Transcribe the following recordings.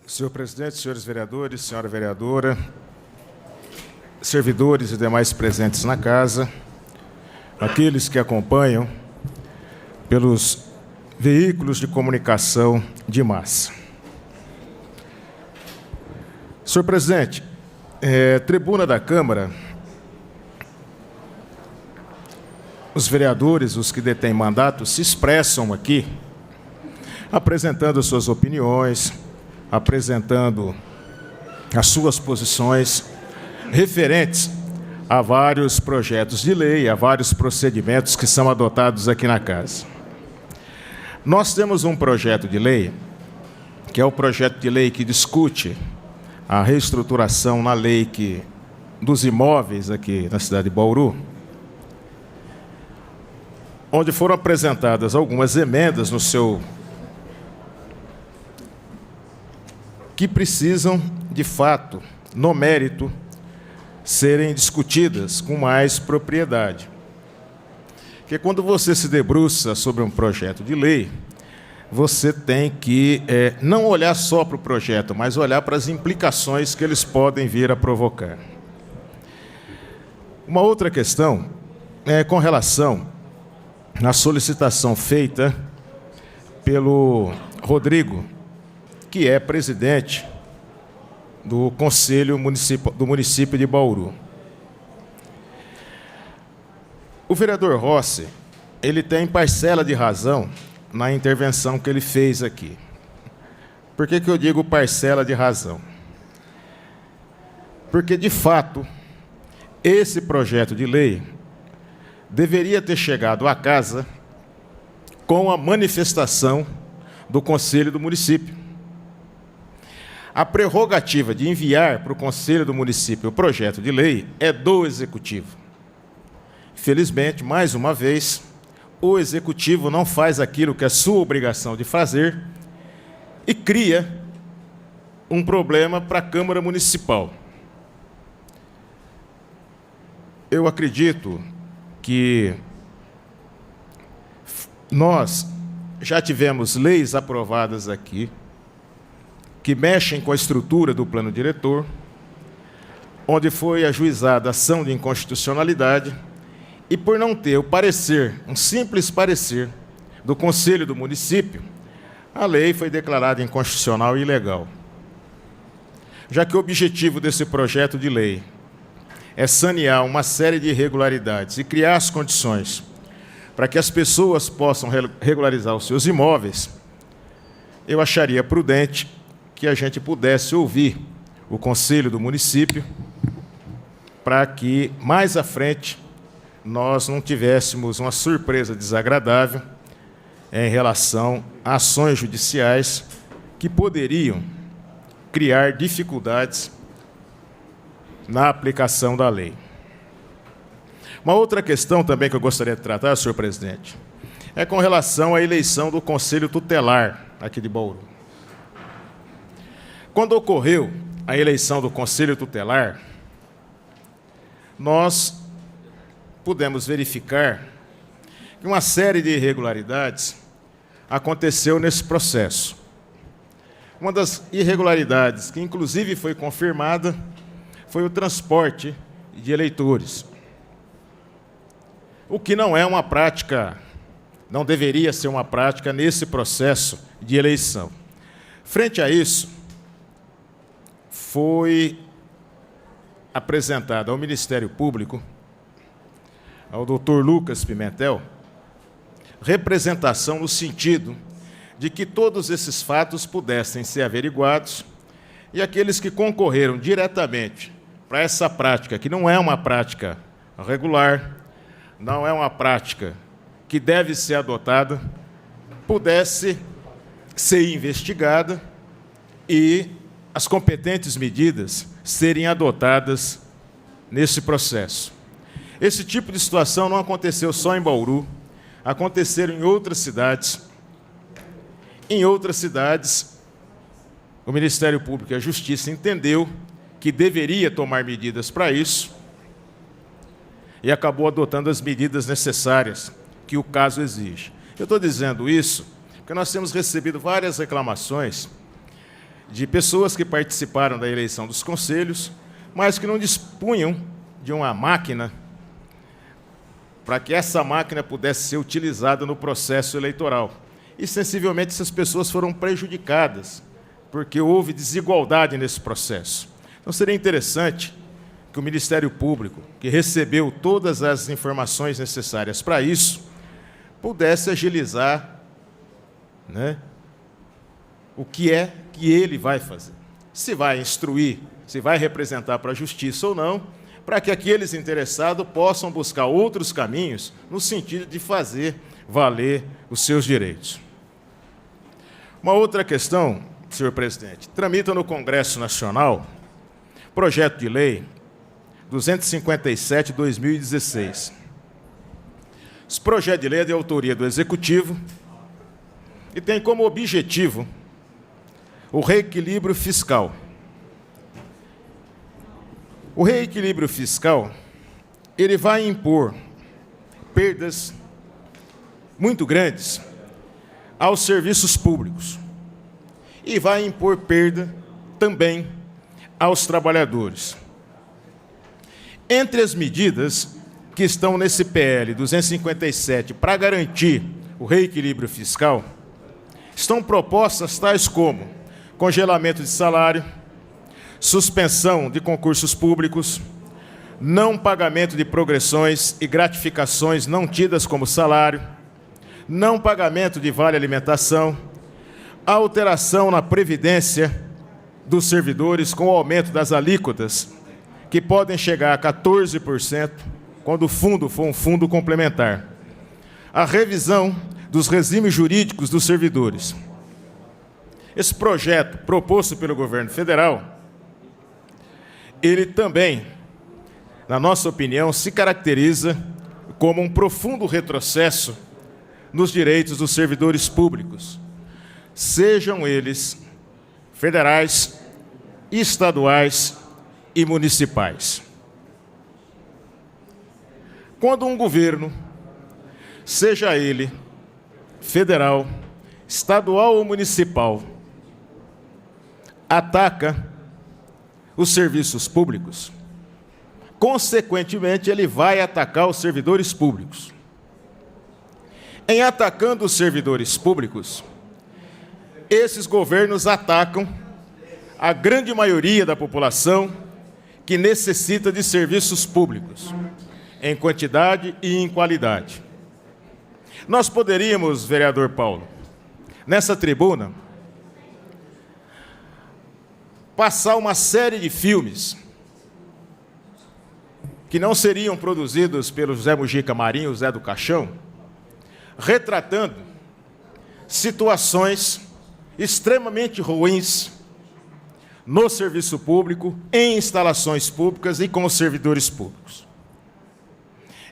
Senhor presidente, senhores vereadores, senhora vereadora, servidores e demais presentes na casa, aqueles que acompanham pelos veículos de comunicação de massa. Senhor presidente, tribuna da Câmara, os vereadores, os que detêm mandato, se expressam aqui, apresentando suas opiniões, apresentando as suas posições referentes a vários projetos de lei, a vários procedimentos que são adotados aqui na casa. Nós temos um projeto de lei, que é o projeto de lei que discute a reestruturação na lei dos imóveis aqui na cidade de Bauru, onde foram apresentadas algumas emendas que precisam, de fato, no mérito, serem discutidas com mais propriedade. Porque quando você se debruça sobre um projeto de lei, você tem que não olhar só para o projeto, mas olhar para as implicações que eles podem vir a provocar. Uma outra questão é com relação à solicitação feita pelo Rodrigo, que é presidente do Conselho do município de Bauru. O vereador Rossi, ele tem parcela de razão na intervenção que ele fez aqui. Por que eu digo parcela de razão? Porque, de fato, esse projeto de lei deveria ter chegado à casa com a manifestação do Conselho do município. A prerrogativa de enviar para o Conselho do município o projeto de lei é do Executivo. Felizmente, mais uma vez, o Executivo não faz aquilo que é sua obrigação de fazer e cria um problema para a Câmara Municipal. Eu acredito que nós já tivemos leis aprovadas aqui que mexem com a estrutura do plano diretor, onde foi ajuizada a ação de inconstitucionalidade, e por não ter o parecer, um simples parecer, do Conselho do município, a lei foi declarada inconstitucional e ilegal. Já que o objetivo desse projeto de lei é sanear uma série de irregularidades e criar as condições para que as pessoas possam regularizar os seus imóveis, eu acharia prudente que a gente pudesse ouvir o Conselho do município para que, mais à frente, nós não tivéssemos uma surpresa desagradável em relação a ações judiciais que poderiam criar dificuldades na aplicação da lei. Uma outra questão também que eu gostaria de tratar, senhor presidente, é com relação à eleição do Conselho Tutelar aqui de Bauru. Quando ocorreu a eleição do Conselho Tutelar, nós pudemos verificar que uma série de irregularidades aconteceu nesse processo. Uma das irregularidades que, inclusive, foi confirmada foi o transporte de eleitores, o que não é uma prática, não deveria ser uma prática nesse processo de eleição. Frente a isso, foi apresentada ao Ministério Público, ao doutor Lucas Pimentel, representação no sentido de que todos esses fatos pudessem ser averiguados e aqueles que concorreram diretamente para essa prática, que não é uma prática regular, não é uma prática que deve ser adotada, pudesse ser investigada e as competentes medidas serem adotadas nesse processo. Esse tipo de situação não aconteceu só em Bauru, aconteceram em outras cidades. Em outras cidades, o Ministério Público e a Justiça entendeu que deveria tomar medidas para isso e acabou adotando as medidas necessárias que o caso exige. Eu estou dizendo isso porque nós temos recebido várias reclamações de pessoas que participaram da eleição dos conselhos, mas que não dispunham de uma máquina para que essa máquina pudesse ser utilizada no processo eleitoral. E, sensivelmente, essas pessoas foram prejudicadas, porque houve desigualdade nesse processo. Então, seria interessante que o Ministério Público, que recebeu todas as informações necessárias para isso, pudesse agilizar, né, o que é que ele vai fazer. Se vai instruir, se vai representar para a Justiça ou não, para que aqueles interessados possam buscar outros caminhos no sentido de fazer valer os seus direitos. Uma outra questão, senhor presidente, tramita no Congresso Nacional projeto de lei 257/2016. Esse projeto de lei é de autoria do Executivo e tem como objetivo o reequilíbrio fiscal. O reequilíbrio fiscal, ele vai impor perdas muito grandes aos serviços públicos e vai impor perda também aos trabalhadores. Entre as medidas que estão nesse PL 257 para garantir o reequilíbrio fiscal, estão propostas tais como congelamento de salário, suspensão de concursos públicos, não pagamento de progressões e gratificações não tidas como salário, não pagamento de vale-alimentação, alteração na previdência dos servidores com o aumento das alíquotas, que podem chegar a 14%, quando o fundo for um fundo complementar, a revisão dos regimes jurídicos dos servidores. Esse projeto, proposto pelo governo federal, ele também, na nossa opinião, se caracteriza como um profundo retrocesso nos direitos dos servidores públicos, sejam eles federais, estaduais e municipais. Quando um governo, seja ele federal, estadual ou municipal, ataca os serviços públicos, consequentemente, ele vai atacar os servidores públicos. Em atacando os servidores públicos, esses governos atacam a grande maioria da população que necessita de serviços públicos, em quantidade e em qualidade. Nós poderíamos, vereador Paulo, nessa tribuna, passar uma série de filmes que não seriam produzidos pelo José Mujica Marinho, Zé do Caixão, retratando situações extremamente ruins no serviço público, em instalações públicas e com os servidores públicos.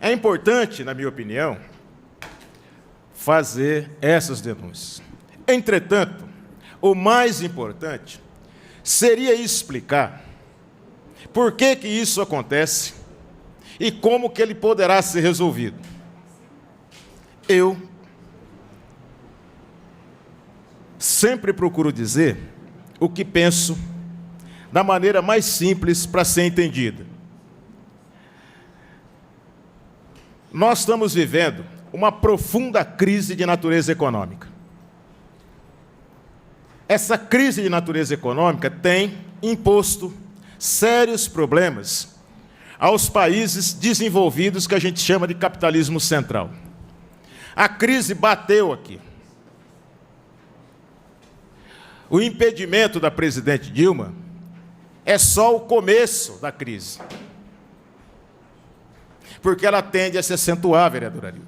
É importante, na minha opinião, fazer essas denúncias. Entretanto, o mais importante seria explicar por que que isso acontece e como que ele poderá ser resolvido. Eu sempre procuro dizer o que penso da maneira mais simples para ser entendida. Nós estamos vivendo uma profunda crise de natureza econômica. Essa crise de natureza econômica tem imposto sérios problemas aos países desenvolvidos que a gente chama de capitalismo central. A crise bateu aqui. O impedimento da presidente Dilma é só o começo da crise, porque ela tende a se acentuar, vereador Arildo.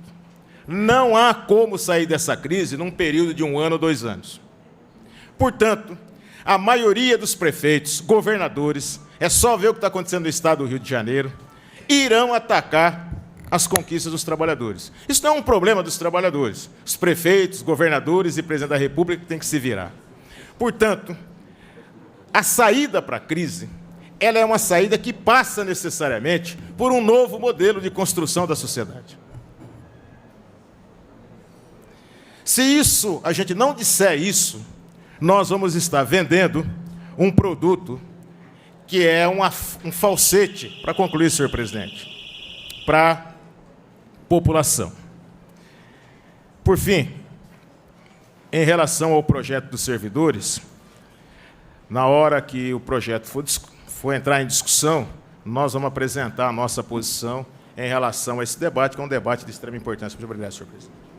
Não há como sair dessa crise num período de 1 ano ou 2 anos. Portanto, a maioria dos prefeitos, governadores, é só ver o que está acontecendo no estado do Rio de Janeiro, irão atacar as conquistas dos trabalhadores. Isso não é um problema dos trabalhadores. Os prefeitos, governadores e presidente da República têm que se virar. Portanto, a saída para a crise, ela é uma saída que passa necessariamente por um novo modelo de construção da sociedade. Se a gente não disser isso, nós vamos estar vendendo um produto que é um falsete, para concluir, senhor presidente, para a população. Por fim, em relação ao projeto dos servidores, na hora que o projeto for entrar em discussão, nós vamos apresentar a nossa posição em relação a esse debate, que é um debate de extrema importância. Muito obrigado, senhor presidente.